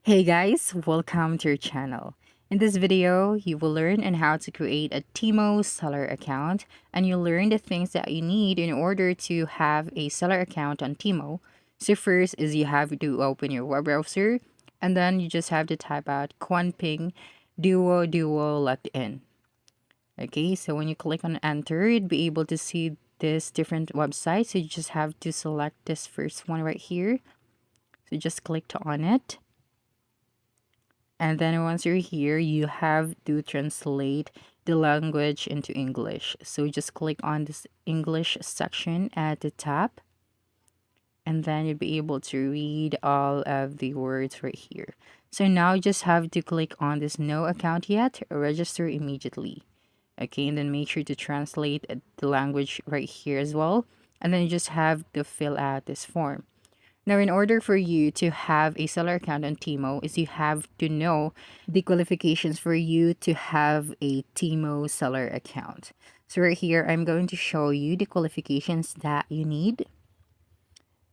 Hey guys, welcome to your channel. In this video, you will learn on how to create a Temu seller account, and you'll learn the things that you need in order to have a seller account on Temu. So first is you have to open your web browser, and then you just have to type out Quanping Duo logged in. Okay, so when you click on enter, you'd be able to see this different website. So you just have to select this first one right here. So just click on it. And then once you're here, you have to translate the language into English. So just click on this English section at the top, and then you'll be able to read all of the words right here. So now you just have to click on this no account yet, register immediately. Okay, and then make sure to translate the language right here as well. And then you just have to fill out this form. Now, in order for you to have a seller account on Temu, is you have to know the qualifications for you to have a Temu seller account. So right here, I'm going to show you the qualifications that you need.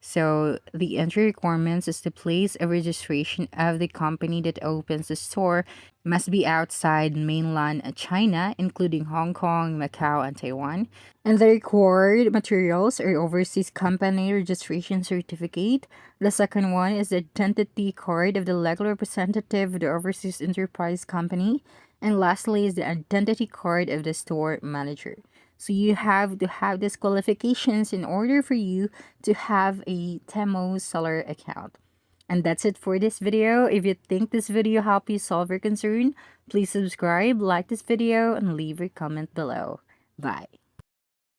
So the entry requirements is the place of registration of the company that opens the store must be outside mainland China, including Hong Kong, Macau, and Taiwan. And the required materials are overseas company registration certificate. The second one is the identity card of the legal representative of the overseas enterprise company. And lastly is the identity card of the store manager. So you have to have these qualifications in order for you to have a Temu seller account. And that's it for this video. If you think this video helped you solve your concern, please subscribe, like this video, and leave your comment below. Bye.